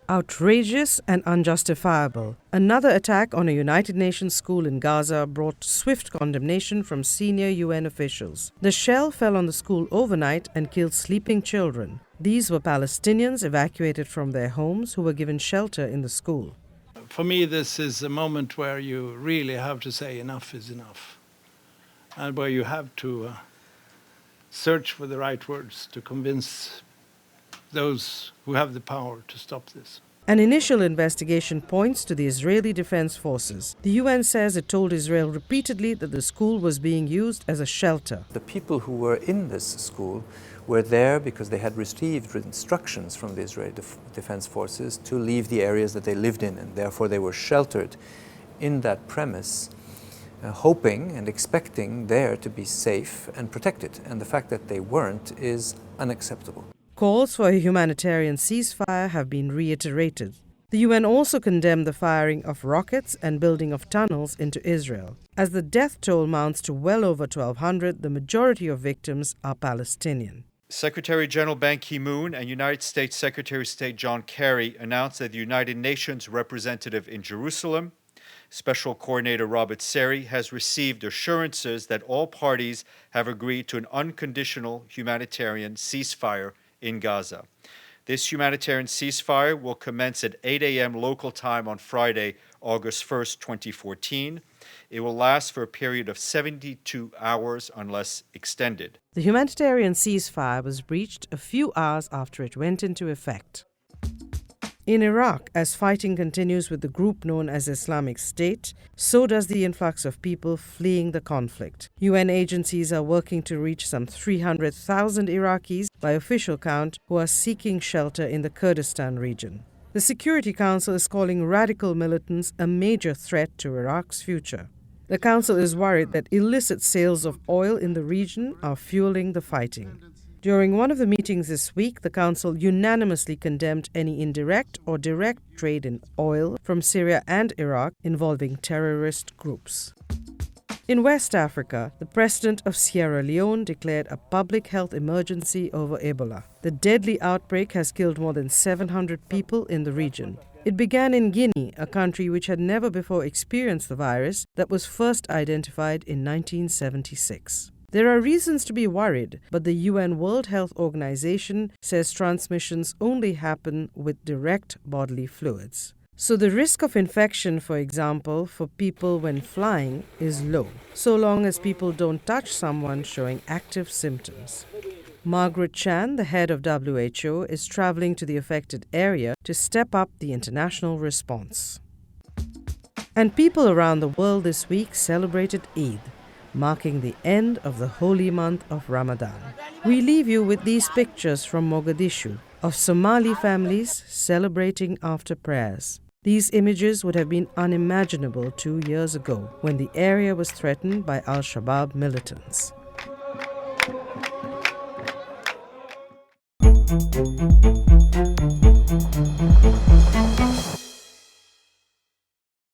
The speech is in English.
Outrageous and unjustifiable. Another attack on a United Nations school in Gaza brought swift condemnation from senior UN officials. The shell fell on the school overnight and killed sleeping children. These were Palestinians evacuated from their homes who were given shelter in the school. For me, this is a moment where you really have to say enough is enough, and where you have to search for the right words to convince those who have the power to stop this. An initial investigation points to the Israeli Defense Forces. The UN says it told Israel repeatedly that the school was being used as a shelter. The people who were in this school were there because they had received instructions from the Israeli Defense Forces to leave the areas that they lived in, and therefore they were sheltered in that premise, hoping and expecting there to be safe and protected. And the fact that they weren't is unacceptable. Calls for a humanitarian ceasefire have been reiterated. The UN also condemned the firing of rockets and building of tunnels into Israel. As the death toll mounts to well over 1,200, the majority of victims are Palestinian. Secretary General Ban Ki-moon and United States Secretary of State John Kerry announced that the United Nations representative in Jerusalem, Special Coordinator Robert Seri, has received assurances that all parties have agreed to an unconditional humanitarian ceasefire in Gaza. This humanitarian ceasefire will commence at 8 a.m. local time on Friday, August 1st, 2014. It will last for a period of 72 hours unless extended. The humanitarian ceasefire was breached a few hours after it went into effect. In Iraq, as fighting continues with the group known as Islamic State, so does the influx of people fleeing the conflict. UN agencies are working to reach some 300,000 Iraqis, by official count, who are seeking shelter in the Kurdistan region. The Security Council is calling radical militants a major threat to Iraq's future. The Council is worried that illicit sales of oil in the region are fueling the fighting. During one of the meetings this week, the Council unanimously condemned any indirect or direct trade in oil from Syria and Iraq involving terrorist groups. In West Africa, the president of Sierra Leone declared a public health emergency over Ebola. The deadly outbreak has killed more than 700 people in the region. It began in Guinea, a country which had never before experienced the virus that was first identified in 1976. There are reasons to be worried, but the UN World Health Organization says transmissions only happen with direct bodily fluids. So the risk of infection, for example, for people when flying is low, so long as people don't touch someone showing active symptoms. Margaret Chan, the head of WHO, is traveling to the affected area to step up the international response. And people around the world this week celebrated Eid, marking the end of the holy month of Ramadan. We leave you with these pictures from Mogadishu of Somali families celebrating after prayers. These images would have been unimaginable 2 years ago when the area was threatened by Al-Shabaab militants.